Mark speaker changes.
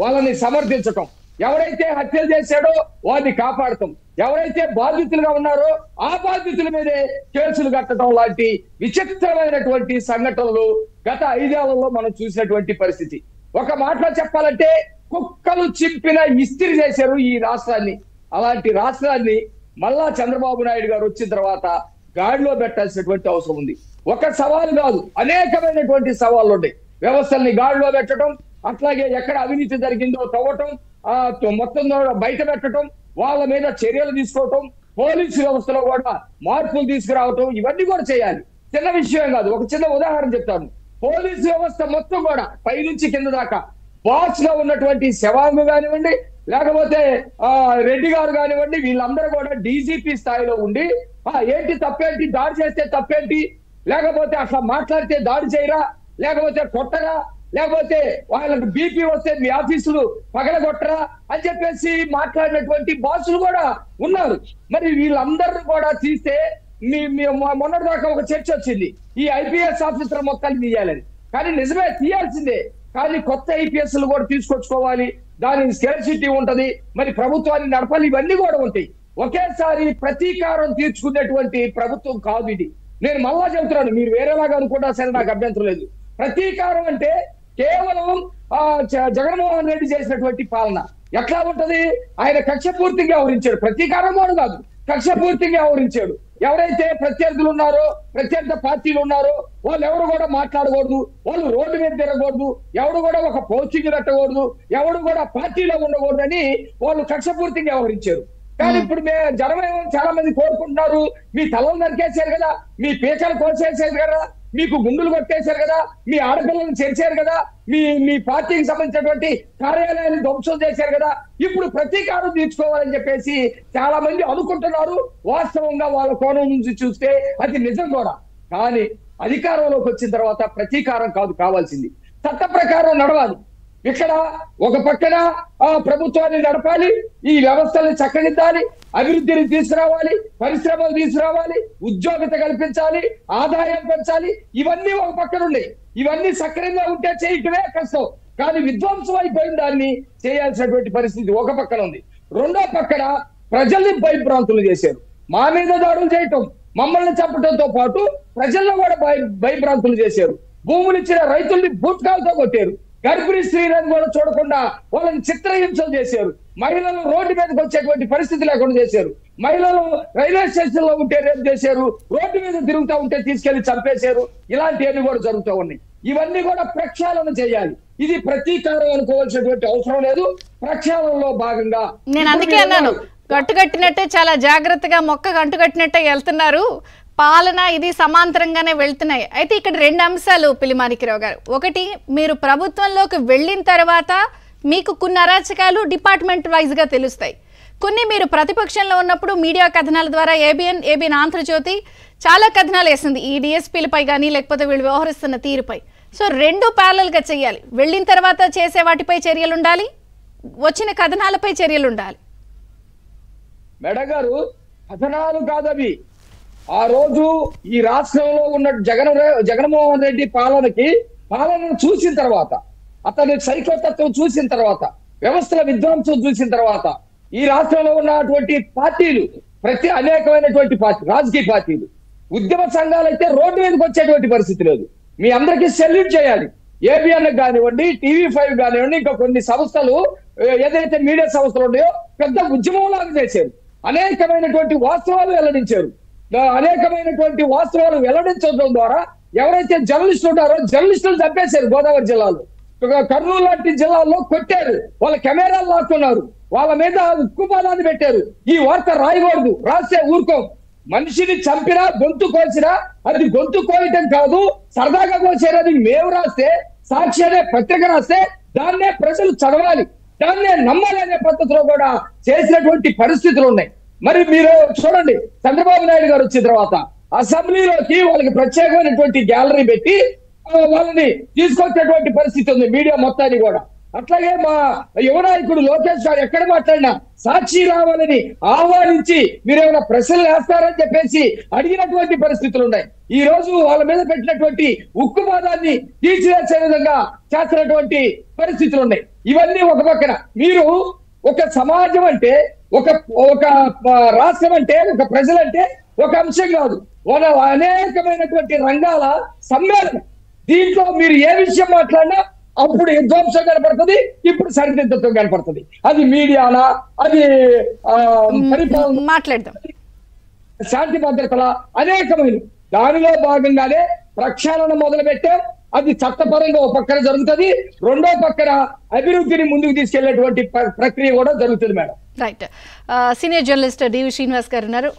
Speaker 1: వాళ్ళని సమర్థించటం, ఎవరైతే హత్యలు చేశాడో వారిని కాపాడటం, ఎవరైతే బాధితులుగా ఉన్నారో ఆ బాధితుల మీదే కేసులు కట్టడం లాంటి విచిత్రమైనటువంటి సంఘటనలు గత 5 ఏళ్లలో మనం చూసినటువంటి పరిస్థితి. ఒక మాటలో చెప్పాలంటే కుక్కలు చింపిన ఇస్త్రీ చేశారు ఈ రాష్ట్రాన్ని. అలాంటి రాష్ట్రాన్ని మళ్ళా చంద్రబాబు నాయుడు గారు వచ్చిన తర్వాత గాడిలో పెట్టాల్సినటువంటి అవసరం ఉంది. ఒక సవాలు కాదు, అనేకమైనటువంటి సవాళ్ళు ఉన్నాయి. వ్యవస్థల్ని గాడిలో పెట్టడం, అట్లాగే ఎక్కడ అవినీతి జరిగిందో తవ్వటం, మొత్తం బయట పెట్టడం, వాళ్ళ మీద చర్యలు తీసుకోవటం, పోలీసు వ్యవస్థలో కూడా మార్పులు తీసుకురావటం, ఇవన్నీ కూడా చేయాలి. చిన్న విషయం కాదు. ఒక చిన్న ఉదాహరణ చెప్తాను. పోలీసు వ్యవస్థ మొత్తం కూడా పైనుంచి కింద దాకా బాస్ గా ఉన్నటువంటి శవాంగు కానివ్వండి, లేకపోతే రెడ్డి గారు కానివ్వండి, వీళ్ళందరూ కూడా డీజీపీ స్థాయిలో ఉండి ఏంటి తప్పేంటి, దాడి చేస్తే తప్పేంటి, లేకపోతే అట్లా మాట్లాడితే దాడి చేయరా, లేకపోతే కొట్టరా, లేకపోతే వాళ్ళకి బీపీ వస్తే మీ ఆఫీసులు పగలగొట్టరా అని చెప్పేసి మాట్లాడినటువంటి బాసులు కూడా ఉన్నారు. మరి వీళ్ళందరూ కూడా తీస్తే మొన్నటి దాకా ఒక చర్చ వచ్చింది, ఈ ఐపీఎస్ ఆఫీసర్ మొత్తాన్ని తీయాలని. కానీ నిజమే, తీయాల్సిందే. కానీ కొత్త ఐపీఎస్లు కూడా తీసుకొచ్చుకోవాలి, దాని స్కేర్సిటీ ఉంటది, మరి ప్రభుత్వాన్ని నడపాలి, ఇవన్నీ కూడా ఉంటాయి. ఒకేసారి ప్రతీకారం తీర్చుకునేటువంటి ప్రభుత్వం కాదు ఇది. నేను మళ్ళా చెబుతున్నాను, మీరు వేరేలాగా అనుకుంటా సరే, నాకు అభ్యంతరం లేదు. ప్రతీకారం అంటే కేవలం జగన్మోహన్ రెడ్డి చేసినటువంటి పాలన ఎట్లా ఉంటది? ఆయన కక్ష పూర్తిగా వ్యవహరించాడు. ప్రతీకారం కూడా కాదు, కక్ష పూర్తిగా వ్యవహరించాడు. ఎవరైతే ప్రత్యర్థులు ఉన్నారో, ప్రత్యర్థ పార్టీలు ఉన్నారో వాళ్ళు ఎవరు కూడా మాట్లాడకూడదు, వాళ్ళు రోడ్డు మీద తిరగకూడదు, ఎవడు కూడా ఒక పోస్టింగ్ కట్టకూడదు, ఎవడు కూడా పార్టీలో ఉండకూడదు అని వాళ్ళు కక్ష పూర్తిగా వ్యవహరించారు. కానీ ఇప్పుడు జనమేమో చాలా మంది కోరుకుంటున్నారు, మీ తలను నరికేశారు కదా, మీ పీకలు కోసేసారు కదా, మీకు గుండులు కొట్టేశారు కదా, మీ ఆడపిల్లలను చేర్చారు కదా, మీ పార్టీకి సంబంధించినటువంటి కార్యాలయాన్ని ధ్వంసం చేశారు కదా, ఇప్పుడు ప్రతీకారం తీర్చుకోవాలని చెప్పేసి చాలా మంది అనుకుంటున్నారు. వాస్తవంగా వాళ్ళ కోణం నుంచి చూస్తే అది నిజం కూడా. కానీ అధికారంలోకి వచ్చిన తర్వాత ప్రతీకారం కాదు కావాల్సింది, చట్ట ప్రకారం నడవాలి. ఇక్కడ ఒక పక్కన ప్రభుత్వాన్ని నడపాలి, ఈ వ్యవస్థల్ని చక్కదిద్దాలి, అభివృద్ధిని తీసుకురావాలి, పరిశ్రమలు తీసుకురావాలి, ఉద్యోగత కల్పించాలి, ఆదాయం పెంచాలి, ఇవన్నీ ఒక పక్కన ఉన్నాయి. ఇవన్నీ సక్రమంగా ఉంటే చేయటమే కష్టం. కానీ విధ్వంసం అయిపోయిన దాన్ని చేయాల్సినటువంటి పరిస్థితి ఒక పక్కన ఉంది. రెండో పక్కన ప్రజల్ని భయభ్రాంతులు చేశారు. మా మీద దాడులు చేయటం, మమ్మల్ని చంపడంతో పాటు ప్రజల్లో కూడా భయభ్రాంతులు చేశారు. భూములు ఇచ్చిన రైతుల్ని బూట్కాలతో కొట్టారు. గర్భిణీ స్త్రీలను కూడా చూడకుండా వాళ్ళని చిత్రహింసలు చేశారు. మహిళలు రోడ్డు మీదకి వచ్చేటువంటి పరిస్థితి లేకుండా చేశారు. మహిళలు రైల్వే స్టేషన్ లో ఉంటే రేపు చేశారు, రోడ్డు మీద తిరుగుతూ ఉంటే తీసుకెళ్లి చంపేశారు. ఇలాంటివన్నీ కూడా జరుగుతూ ఉన్నాయి. ఇవన్నీ కూడా ప్రక్షాళన చేయాలి. ఇది ప్రతీకారం అనుకోవాల్సినటువంటి అవసరం లేదు. ప్రక్షాళనలో భాగంగా
Speaker 2: నేను అందుకే అన్నాను, కట్టుకట్టినట్టే చాలా జాగ్రత్తగా మొక్క అంటుకట్టినట్టే వెళ్తున్నారు. పాలన ఇది సమాంతరంగానే వెళ్తున్నాయి. అయితే ఇక్కడ 2 అంశాలు పిలిమాణిక్యరావు గారు. ఒకటి, మీరు ప్రభుత్వంలోకి వెళ్ళిన తర్వాత మీకు కొన్ని అరాచకాలు డిపార్ట్మెంట్ వైజ్గా తెలుస్తాయి. కొన్ని మీరు ప్రతిపక్షంలో ఉన్నప్పుడు మీడియా కథనాల ద్వారా ఏబిఎన్ ఆంధ్రజ్యోతి చాలా కథనాలు వేసింది ఈ డిఎస్పీలపై కానీ, లేకపోతే వీళ్ళు వ్యవహరిస్తున్న తీరుపై. సో 2 ప్యారలల్గా చేయాలి. వెళ్ళిన తర్వాత చేసే వాటిపై చర్యలు ఉండాలి, వచ్చిన కథనాలపై చర్యలు ఉండాలి.
Speaker 1: మేడం గారు, కథనాలు కాదవి. ఆ రోజు ఈ రాష్ట్రంలో ఉన్న జగన్మోహన్ రెడ్డి పాలనను చూసిన తర్వాత, అతని సైకోతత్వం చూసిన తర్వాత, వ్యవస్థల విధ్వంసం చూసిన తర్వాత, ఈ రాష్ట్రంలో ఉన్నటువంటి పార్టీలు అనేకమైనటువంటి రాజకీయ పార్టీలు, ఉద్యమ సంఘాలు అయితే రోడ్డు మీదకి వచ్చేటువంటి పరిస్థితి లేదు. మీ అందరికీ సెల్యూట్ చేయాలి. ఏబిఎన్ కానివ్వండి, టీవీ5 కానివ్వండి, ఇంకా కొన్ని సంస్థలు ఏదైతే మీడియా సంస్థలు ఉన్నాయో పెద్ద ఉద్యమంలాగా చేశారు. అనేకమైనటువంటి వాస్తవాలు వెల్లడించారు. అనేకమైనటువంటి వాస్తవాలు వెల్లడించడం ద్వారా ఎవరైతే జర్నలిస్టులు ఉన్నారో జర్నలిస్టులు చంపేశారు. గోదావరి జిల్లాలో, కర్నూలు లాంటి జిల్లాల్లో కొట్టారు, వాళ్ళ కెమెరాలు లాక్కున్నారు, వాళ్ళ మీద ఉక్కుపాదాన్ని పెట్టారు. ఈ వార్త రాయకూడదు, రాస్తే ఊరుకోం. మనిషిని చంపినా, గొంతు కోసినా అది గొంతు కోయటం కాదు, సరదాగా కోసేది మేము రాస్తే, సాక్షి అనే పత్రిక రాస్తే దాన్నే ప్రజలు చదవాలి, దాన్నే నమ్మాలి అనే పద్ధతిలో కూడా చేసినటువంటి పరిస్థితులు ఉన్నాయి. మరి మీరు చూడండి, చంద్రబాబు నాయుడు గారు వచ్చిన తర్వాత అసెంబ్లీలోకి వాళ్ళకి ప్రత్యేకమైనటువంటి గ్యాలరీ పెట్టి వాళ్ళని తీసుకొచ్చేటువంటి పరిస్థితి ఉంది, మీడియా మొత్తాన్ని కూడా. అట్లాగే మా యువ నాయకుడు లోకేష్ గారు ఎక్కడ మాట్లాడినా సాక్షి రావాలని ఆహ్వానించి మీరేమైనా ప్రశ్నలు వేస్తారని చెప్పేసి అడిగినటువంటి పరిస్థితులు ఉన్నాయి. ఈ రోజు వాళ్ళ మీద పెట్టినటువంటి ఉక్కుపాదాన్ని తీర్చివేసే విధంగా చేస్తున్నటువంటి పరిస్థితులు ఉన్నాయి. ఇవన్నీ ఒక పక్కన. మీరు ఒక సమాజం అంటే ఒక ఒక రాష్ట్రం అంటే ఒక ప్రజలంటే ఒక అంశం కాదు, వాళ్ళ అనేకమైనటువంటి రంగాల సమ్మేళనం. దీంట్లో మీరు ఏ విషయం మాట్లాడినా అప్పుడు విధ్వంసం కనపడుతుంది, ఇప్పుడు సరిదిద్దత్వం కనపడుతుంది. అది మీడియానా, అది పరిపాలన,
Speaker 2: మాట్లాడదాం,
Speaker 1: శాంతి భద్రతల అనేకమైన. దానిలో భాగంగానే ప్రక్షాళన మొదలు పెట్టాం. అది చట్టపరంగా ఒక పక్కన జరుగుతుంది, రెండో పక్కన అభివృద్ధిని ముందుకు తీసుకెళ్లేటువంటి ప్రక్రియ కూడా జరుగుతుంది మేడం.
Speaker 2: రైట్. సీనియర్ జర్నలిస్ట్ డివి శ్రీనివాస్ గారు ఉన్నారు.